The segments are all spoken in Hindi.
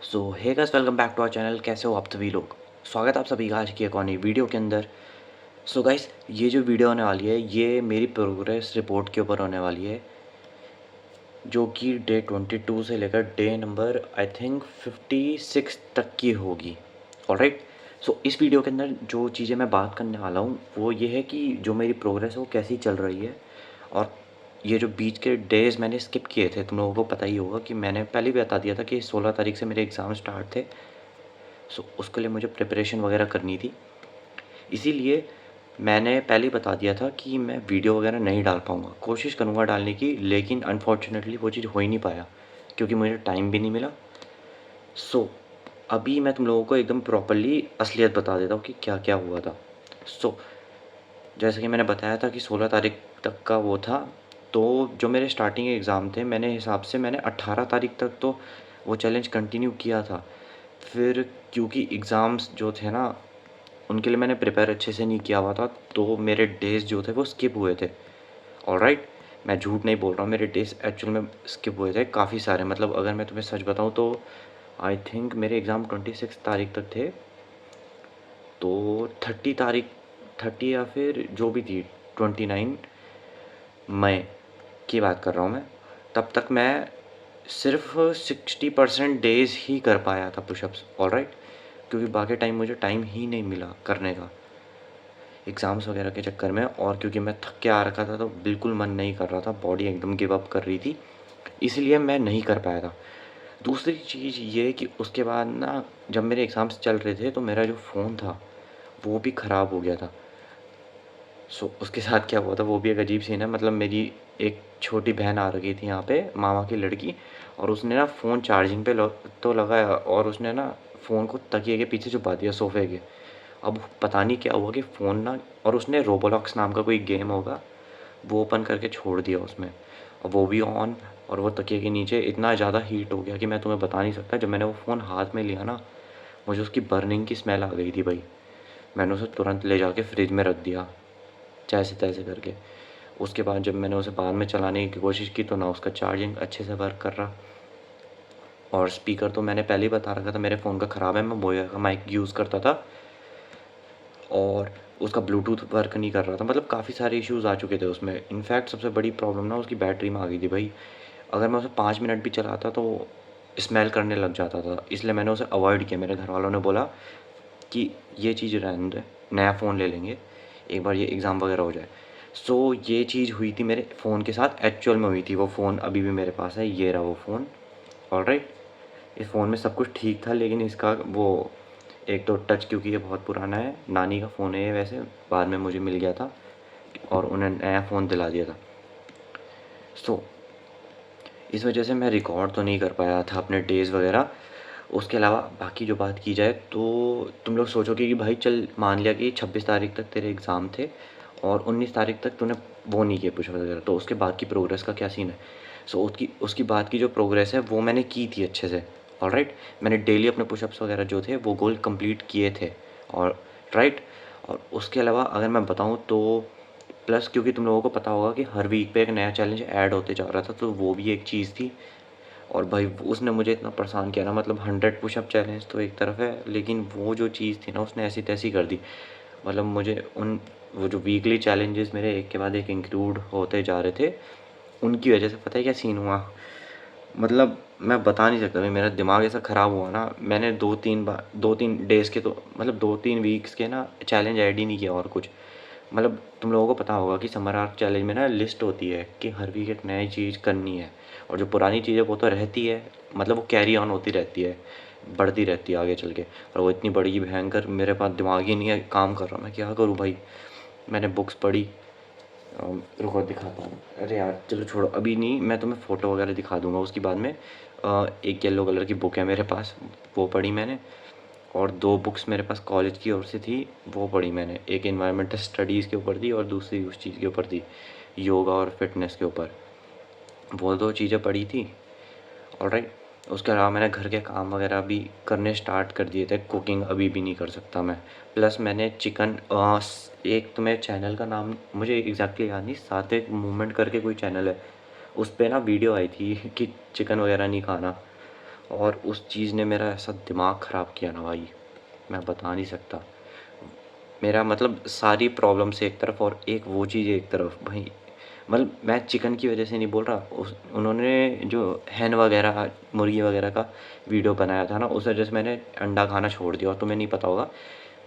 So hey guys, welcome back to our channel. कैसे हो आप सभी लोग? स्वागत है आप सभी का आज की एक और नई वीडियो के अंदर। सो गाइस, ये जो वीडियो होने वाली है ये मेरी प्रोग्रेस रिपोर्ट के ऊपर होने वाली है, जो कि डे 22 से लेकर डे नंबर आई थिंक 56 तक की होगी। ऑलराइट। सो इस वीडियो के अंदर जो चीज़ें मैं बात करने वाला हूँ वो ये है कि जो मेरी प्रोग्रेस है वो कैसी चल रही है। और ये जो बीच के डेज़ मैंने स्किप किए थे, तुम लोगों को पता ही होगा कि मैंने पहले भी बता दिया था कि 16 तारीख से मेरे एग्ज़ाम स्टार्ट थे। सो उसके लिए मुझे प्रिपरेशन वगैरह करनी थी, इसीलिए मैंने पहले ही बता दिया था कि मैं वीडियो वगैरह नहीं डाल पाऊँगा। कोशिश करूँगा डालने की, लेकिन अनफॉर्चुनेटली वो चीज़ हो ही नहीं पाया क्योंकि मुझे टाइम भी नहीं मिला। सो अभी मैं तुम लोगों को एकदम प्रॉपर्ली असलियत बता देता हूँ कि क्या-क्या हुआ था। सो जैसे कि मैंने बताया था कि 16 तारीख तक का वो था, तो जो मेरे स्टार्टिंग एग्ज़ाम थे, मैंने हिसाब से मैंने 18 तारीख तक तो वो चैलेंज कंटिन्यू किया था। फिर क्योंकि एग्ज़ाम्स जो थे ना, उनके लिए मैंने प्रिपेयर अच्छे से नहीं किया हुआ था, तो मेरे डेज़ जो थे वो स्किप हुए थे। ऑलराइट, मैं झूठ नहीं बोल रहा हूँ, मेरे डेज़ एक्चुअल में स्किप हुए थे काफ़ी सारे। मतलब अगर मैं तुम्हें सच बताऊँ तो आई थिंक मेरे एग्ज़ाम 26 तारीख तक थे, तो 30 तारीख 30 या फिर जो भी थी 29 मई की बात कर रहा हूँ मैं, तब तक मैं सिर्फ़ 60% डेज़ ही कर पाया था पुशअप्स। ऑलराइट, क्योंकि बाकी टाइम मुझे टाइम ही नहीं मिला करने का, एग्ज़ाम्स वगैरह के चक्कर में। और क्योंकि मैं थक के आ रखा था तो बिल्कुल मन नहीं कर रहा था, बॉडी एकदम गिव अप कर रही थी, इसलिए मैं नहीं कर पाया था। दूसरी चीज़ ये कि उसके बाद ना, जब मेरे एग्ज़ाम्स चल रहे थे तो मेरा जो फ़ोन था वो भी ख़राब हो गया था। सो उसके साथ क्या हुआ था वो भी एक अजीब सीन है। मतलब मेरी एक छोटी बहन आ रखी थी यहाँ पे, मामा की लड़की, और उसने ना फ़ोन चार्जिंग पे तो लगाया, और उसने ना फ़ोन को तकिए के पीछे छुपा दिया सोफ़े के। अब पता नहीं क्या हुआ कि फ़ोन ना, और उसने रोब्लॉक्स नाम का कोई गेम होगा वो ओपन करके छोड़ दिया उसमें, और वो भी ऑन, और वो तकिए के नीचे इतना ज़्यादा हीट हो गया कि मैं तुम्हें बता नहीं सकता। जब मैंने वो फ़ोन हाथ में लिया ना, मुझे उसकी बर्निंग की स्मेल आ गई थी भाई। मैंने उसे तुरंत ले जाके फ्रिज में रख दिया जैसे-तैसे करके। उसके बाद जब मैंने उसे बाद में चलाने की कोशिश की तो ना उसका चार्जिंग अच्छे से वर्क कर रहा, और स्पीकर तो मैंने पहले ही बता रखा था मेरे फ़ोन का ख़राब है, मैं बोया का माइक यूज़ करता था, और उसका ब्लूटूथ वर्क नहीं कर रहा था। मतलब काफ़ी सारे इश्यूज़ आ चुके थे उसमें। इनफैक्ट सबसे बड़ी प्रॉब्लम ना उसकी बैटरी में आ गई थी भाई। अगर मैं उसे 5 मिनट भी चलाता तो स्मेल करने लग जाता था, इसलिए मैंने उसे अवॉइड किया। मेरे घरवालों ने बोला कि ये चीज़ रहने दे, नया फ़ोन ले लेंगे, एक बार ये एग्ज़ाम वगैरह हो जाए। सो ये चीज़ हुई थी मेरे फ़ोन के साथ, एक्चुअल में हुई थी। वो फ़ोन अभी भी मेरे पास है, ये रहा वो फ़ोन। ऑलराइट, इस फ़ोन में सब कुछ ठीक था, लेकिन इसका वो एक तो टच, क्योंकि ये बहुत पुराना है, नानी का फ़ोन है ये वैसे, बाद में मुझे मिल गया था और उन्हें नया फ़ोन दिला दिया था। सो इस वजह से मैं रिकॉर्ड तो नहीं कर पाया था अपने डेज़ वगैरह। उसके अलावा बाकी जो बात की जाए तो तुम लोग सोचोगे कि भाई चल, मान लिया कि 26 तारीख तक तेरे एग्ज़ाम थे और 19 तारीख तक तूने वो नहीं किए पुशअप वगैरह, तो उसके बाद की प्रोग्रेस का क्या सीन है? सो उसकी उसकी बाद की जो प्रोग्रेस है वो मैंने की थी अच्छे से। ऑलराइट, मैंने डेली अपने पुशअप्स वगैरह जो थे वो गोल कंप्लीट किए थे। और राइट, और उसके अलावा अगर मैं बताऊँ तो प्लस, क्योंकि तुम लोगों को पता होगा कि हर वीक पे एक नया चैलेंज ऐड होते जा रहा था, तो वो भी एक चीज़ थी। और भाई उसने मुझे इतना परेशान किया ना, मतलब 100 पुशअप चैलेंज तो एक तरफ है, लेकिन वो जो चीज़ थी ना उसने ऐसी तैसी कर दी। मतलब मुझे उन वो जो वीकली चैलेंजेस मेरे एक के बाद एक इंक्लूड होते जा रहे थे, उनकी वजह से पता है क्या सीन हुआ? मतलब मैं बता नहीं सकता भाई, मेरा दिमाग ऐसा ख़राब हुआ ना, मैंने 2-3 बार 2-3 डेज़ के, तो मतलब 2-3 वीक्स के ना चैलेंज ऐड ही नहीं किया और कुछ। मतलब तुम लोगों को पता होगा कि समर आर्क चैलेंज में ना लिस्ट होती है कि हर वीक एक नई चीज़ करनी है, और जो पुरानी चीज़ है वो तो रहती है, मतलब वो कैरी ऑन होती रहती है, बढ़ती रहती है आगे चल के। और वो इतनी बड़ी भयंकर, मेरे पास दिमाग ही नहीं है काम कर रहा, मैं क्या करूँ भाई? मैंने बुक्स पढ़ी, रुको दिखाता हूँ। अरे यार चलो छोड़ो, अभी नहीं, मैं तुम्हें फ़ोटो वगैरह दिखा दूँगा उसकी बाद में। एक येलो कलर की बुक है मेरे पास, वो पढ़ी मैंने। और 2 बुक्स मेरे पास कॉलेज की ओर से थी, वो पढ़ी मैंने। एक एनवायरमेंटल स्टडीज़ के ऊपर थी और दूसरी उस चीज़ के ऊपर थी, योगा और फिटनेस के ऊपर। वो 2 चीज़ें पढ़ी थी। ऑलराइट, उसके अलावा मैंने घर के काम वगैरह भी करने स्टार्ट कर दिए थे, कुकिंग अभी भी नहीं कर सकता मैं। प्लस मैंने चिकन, एक तो मेरे चैनल का नाम मुझे एग्जैक्टली याद नहीं, सात्विक मूवमेंट करके कोई चैनल है, उस पे ना वीडियो आई थी कि चिकन वगैरह नहीं खाना। और उस चीज़ ने मेरा ऐसा दिमाग ख़राब किया ना भाई, मैं बता नहीं सकता। मेरा मतलब सारी प्रॉब्लम्स एक तरफ और एक वो चीज़ एक तरफ भाई। मतलब मैं चिकन की वजह से नहीं बोल रहा, उस उन्होंने जो हैन वगैरह, मुर्गी वगैरह का वीडियो बनाया था ना, उस वजह से मैंने अंडा खाना छोड़ दिया। और तुम्हें नहीं पता होगा,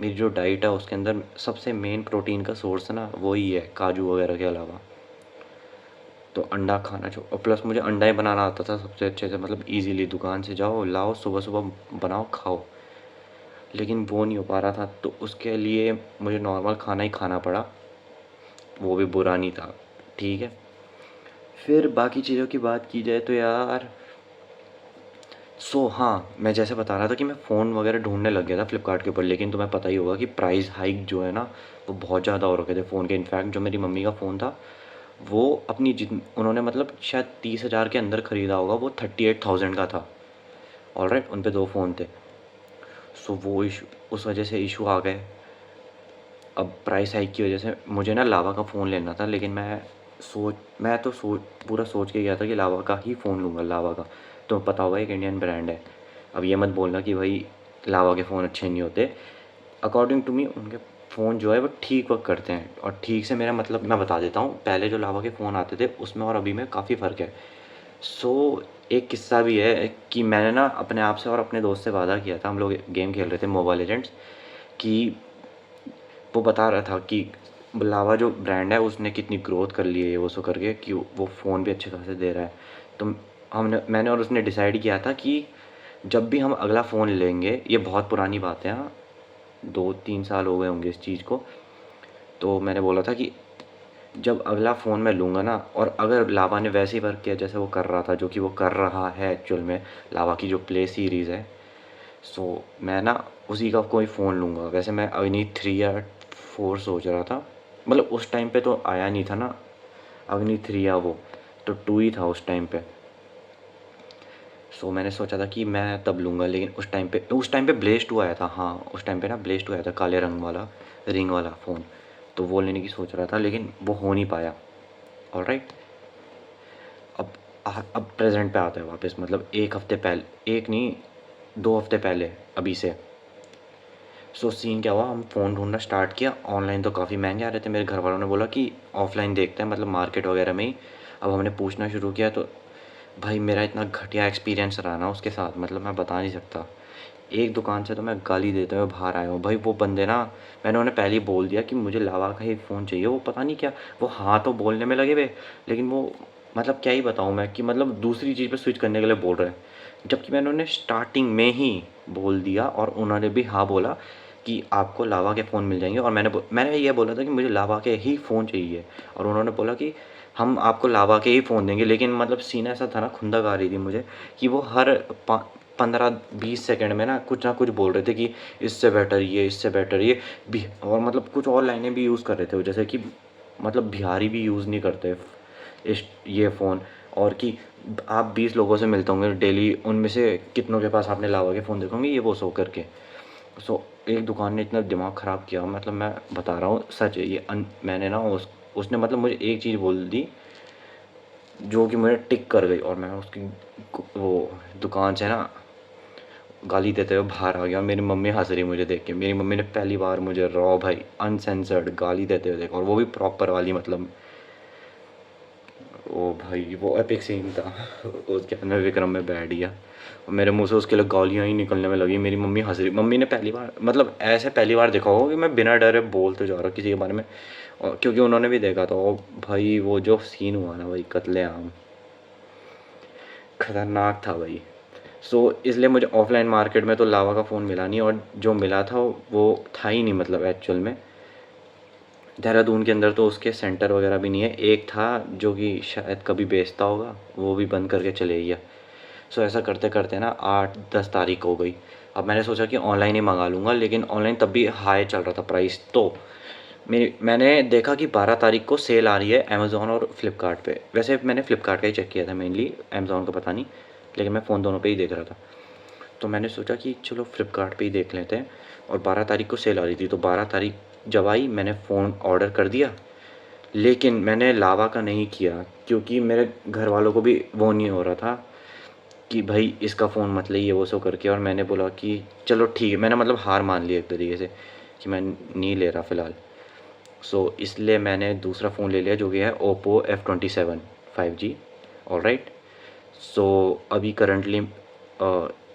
मेरी जो डाइट है उसके अंदर सबसे मेन प्रोटीन का सोर्स ना वो ही है, काजू वगैरह के अलावा। तो अंडा खाना छोड़, और प्लस मुझे अंडा ही बनाना आता था सबसे अच्छे से, मतलब ईज़िली दुकान से जाओ, लाओ, सुबह-सुबह बनाओ, खाओ। लेकिन वो नहीं हो पा रहा था, तो उसके लिए मुझे नॉर्मल खाना ही खाना पड़ा, वो भी बुरा नहीं था, ठीक है। फिर बाकी चीज़ों की बात की जाए तो यार, हाँ, मैं जैसे बता रहा था कि मैं फ़ोन वगैरह ढूँढने लग गया था फ्लिपकार्ट के ऊपर, लेकिन तुम्हें पता ही होगा कि प्राइस हाइक जो है ना, वो बहुत ज़्यादा हो रखे थे फ़ोन के। इनफैक्ट जो मेरी मम्मी का फ़ोन था, वो अपनी जित उन्होंने मतलब शायद 30,000 के अंदर ख़रीदा होगा, वो 38,000 का था। ऑलराइट, उन पे 2 फ़ोन थे। सो वो इशू, उस वजह से इशू आ गए। अब प्राइस हाइक की वजह से मुझे ना लावा का फ़ोन लेना था, लेकिन मैं तो पूरा सोच के गया था कि लावा का ही फ़ोन लूँगा, लावा का। तो पता होगा एक इंडियन ब्रांड है। अब ये मत बोलना कि भाई लावा के फ़ोन अच्छे नहीं होते। अकॉर्डिंग टू मी उनके फ़ोन जो है वो ठीक वर्क करते हैं, और ठीक से मेरा मतलब मैं बता देता हूँ, पहले जो लावा के फ़ोन आते थे उसमें और अभी में काफ़ी फ़र्क है। सो एक किस्सा भी है कि मैंने ना अपने आप से और अपने दोस्त से वादा किया था, हम लोग गेम खेल रहे थे मोबाइल लेजेंड्स, कि वो बता रहा था कि लावा जो ब्रांड है उसने कितनी ग्रोथ कर ली है, ये वो सो करके, कि वो फ़ोन भी अच्छे खासे दे रहा है। तो मैंने और उसने डिसाइड किया था कि जब भी हम अगला फ़ोन लेंगे, ये बहुत पुरानी बात है, हाँ, 2-3 साल हो गए होंगे इस चीज़ को। तो मैंने बोला था कि जब अगला फ़ोन मैं लूँगा ना, और अगर लावा ने वैसे ही वर्क किया जैसे वो कर रहा था, जो कि वो कर रहा है एक्चुअल में, लावा की जो प्ले सीरीज़ है, सो मैं ना उसी का कोई फ़ोन लूँगा। वैसे मैं अग्नि 3 या 4 सोच रहा था, मतलब उस टाइम पे तो आया नहीं था ना अग्नि 3 या वो, तो 2 ही था उस टाइम पे। सो मैंने सोचा था कि मैं तब लूँगा, लेकिन उस टाइम पे ब्लेज़ 2 आया था। हाँ, उस टाइम पे ना ब्लेज़ 2 आया था, काले रंग वाला, रिंग वाला फ़ोन। तो वो लेने की सोच रहा था, लेकिन वो हो नहीं पाया। ऑलराइट, अब अब प्रेज़ेंट पे आते हैं वापस, मतलब 1 हफ़्ते पहले, 1 नहीं, 2 हफ़्ते पहले अभी से। सो सीन क्या हुआ, हम फ़ोन ढूँढना स्टार्ट किया, ऑनलाइन तो काफ़ी महंगे आ रहे थे। मेरे घर वालों ने बोला कि ऑफ़लाइन देखते हैं, मतलब मार्केट वगैरह में ही। अब हमने पूछना शुरू किया, तो भाई मेरा इतना घटिया एक्सपीरियंस रहा ना उसके साथ, मतलब मैं बता नहीं सकता। एक दुकान से तो मैं गाली देते हुए बाहर आया हूँ। भाई वो बंदे ना, मैंने उन्हें पहले ही बोल दिया कि मुझे लावा का ही फ़ोन चाहिए, वो पता नहीं क्या, वो हाँ तो बोलने में लगे हुए, लेकिन वो मतलब क्या ही बताऊँ मैं, कि मतलब दूसरी चीज़ पे स्विच करने के लिए बोल रहे हैं। जबकि मैंने उन्हें स्टार्टिंग में ही बोल दिया, और उन्होंने भी हाँ बोला कि आपको लावा के फ़ोन मिल जाएँगे, और मैंने ये बोला था कि मुझे लावा के ही फ़ोन चाहिए, और उन्होंने बोला कि हम आपको लावा के ही फ़ोन देंगे। लेकिन मतलब सीन ऐसा था ना, खुंदक आ रही थी मुझे, कि वो हर 15-20 सेकंड में ना कुछ बोल रहे थे कि इससे बेटर ये, इससे बेटर ये भी, और मतलब कुछ और लाइनें भी यूज़ कर रहे थे वो, जैसे कि मतलब बिहारी भी यूज़ नहीं करते इस ये फ़ोन। और कि आप 20 लोगों से मिलते होंगे डेली, उनमें से कितनों के पास आपने लावा के फ़ोन देखे होंगे, ये वो सो करके। सो एक दुकान ने इतना दिमाग ख़राब किया, मतलब मैं बता रहा हूँ सच है ये। मैंने ना उसने मतलब मुझे एक चीज़ बोल दी जो कि मुझे टिक कर गई, और मैं उसकी वो दुकान से ना गाली देते हुए बाहर आ गया। मेरी मम्मी हंस रही मुझे देख के। मेरी मम्मी ने पहली बार मुझे रॉ भाई अनसेंसर्ड गाली देते हुए देखा, और वो भी प्रॉपर वाली, मतलब ओ भाई वो एपिक सीन था। उसके अंदर विक्रम में बैठ गया, और मेरे मुंह से उसके लिए गालियाँ ही निकलने में लगी। मेरी मम्मी हंस रही, मम्मी ने पहली बार, मतलब ऐसे पहली बार देखा होगा कि मैं बिना डरे बोलते जा रहा किसी के बारे में, और क्योंकि उन्होंने भी देखा था। और भाई वो जो सीन हुआ ना भाई, कत्लेआम, खतरनाक था भाई। सो इसलिए मुझे ऑफ़लाइन मार्केट में तो लावा का फ़ोन मिला नहीं, और जो मिला था वो था ही नहीं, मतलब एक्चुअल में देहरादून के अंदर तो उसके सेंटर वगैरह भी नहीं है। एक था जो कि शायद कभी बेचता होगा, वो भी बंद करके चले गया। सो ऐसा करते-करते ना 8-10 तारीख हो गई। अब मैंने सोचा कि ऑनलाइन ही मँगा लूँगा, लेकिन ऑनलाइन तब भी हाई चल रहा था प्राइस। तो मैंने देखा कि 12 तारीख को सेल आ रही है अमेज़न और फ्लिपकार्ट पे। वैसे मैंने फ्लिपकार्ट का ही चेक किया था मेनली, अमेज़न का पता नहीं, लेकिन मैं फ़ोन दोनों पे ही देख रहा था। तो मैंने सोचा कि चलो फ्लिपकार्ट पे ही देख लेते हैं, और 12 तारीख को सेल आ रही थी। तो 12 तारीख जब आई, मैंने फ़ोन ऑर्डर कर दिया, लेकिन मैंने लावा का नहीं किया, क्योंकि मेरे घर वालों को भी वो नहीं हो रहा था कि भाई इसका फ़ोन मत ले, ये वो सो करके, और मैंने बोला कि चलो ठीक है, मैंने मतलब हार मान ली एक तरीके से कि मैं नहीं ले रहा फ़िलहाल। सो इसलिए मैंने दूसरा फ़ोन ले लिया जो कि है ओप्पो F27 5G। ऑलराइट। सो अभी करंटली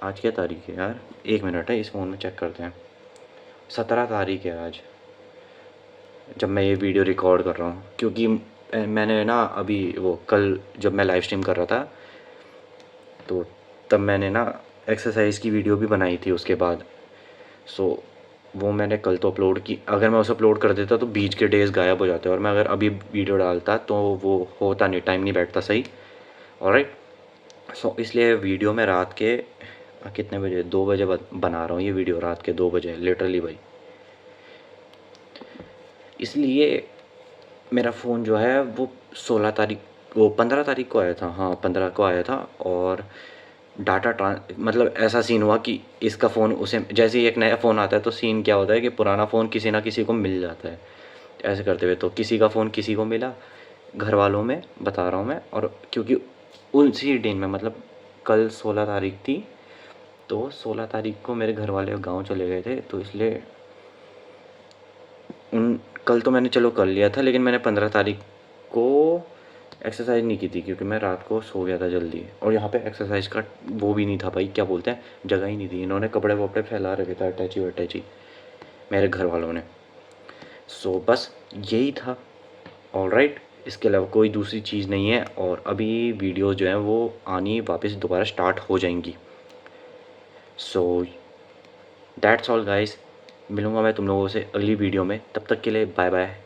आज क्या तारीख है यार, 1 मिनट है, इस फ़ोन में चेक करते हैं। 17 तारीख है आज, जब मैं ये वीडियो रिकॉर्ड कर रहा हूँ, क्योंकि मैंने ना अभी वो कल जब मैं लाइव स्ट्रीम कर रहा था तो तब मैंने ना एक्सरसाइज की वीडियो भी बनाई थी उसके बाद। सो वो मैंने कल तो अपलोड की, अगर मैं उसे अपलोड कर देता तो बीच के डेज़ गायब हो जाते, और मैं अगर अभी वीडियो डालता तो वो होता नहीं, टाइम नहीं बैठता सही। ऑलराइट। सो इसलिए वीडियो में रात के कितने बजे, 2 बजे बना रहा हूँ ये वीडियो, रात के 2 बजे लिटरली भाई। इसलिए मेरा फ़ोन जो है वो 16 तारीख, वो 15 तारीख को आया था, हाँ 15 को आया था। और डाटा मतलब ऐसा सीन हुआ कि इसका फ़ोन उसे, जैसे ही एक नया फ़ोन आता है तो सीन क्या होता है कि पुराना फ़ोन किसी ना किसी को मिल जाता है, ऐसे करते हुए तो किसी का फ़ोन किसी को मिला, घर वालों में बता रहा हूँ मैं। और क्योंकि उसी दिन में मतलब कल 16 तारीख थी, तो 16 तारीख को मेरे घर वाले गाँव चले गए थे, तो इसलिए उन कल तो मैंने चलो कर लिया था, लेकिन मैंने 15 तारीख को एक्सरसाइज नहीं की थी क्योंकि मैं रात को सो गया था जल्दी, और यहाँ पे एक्सरसाइज का वो भी नहीं था भाई, क्या बोलते हैं, जगह ही नहीं थी। इन्होंने कपड़े वपड़े फैला रखे थे, अटैची वटैची, मेरे घर वालों ने। सो बस यही था। ऑलराइट। इसके अलावा कोई दूसरी चीज़ नहीं है, और अभी वीडियोज़ जो हैं वो आनी वापस दोबारा स्टार्ट हो जाएंगी। सो दैट्स ऑल गाइस, मिलूँगा मैं तुम लोगों से अगली वीडियो में, तब तक के लिए बाय बाय।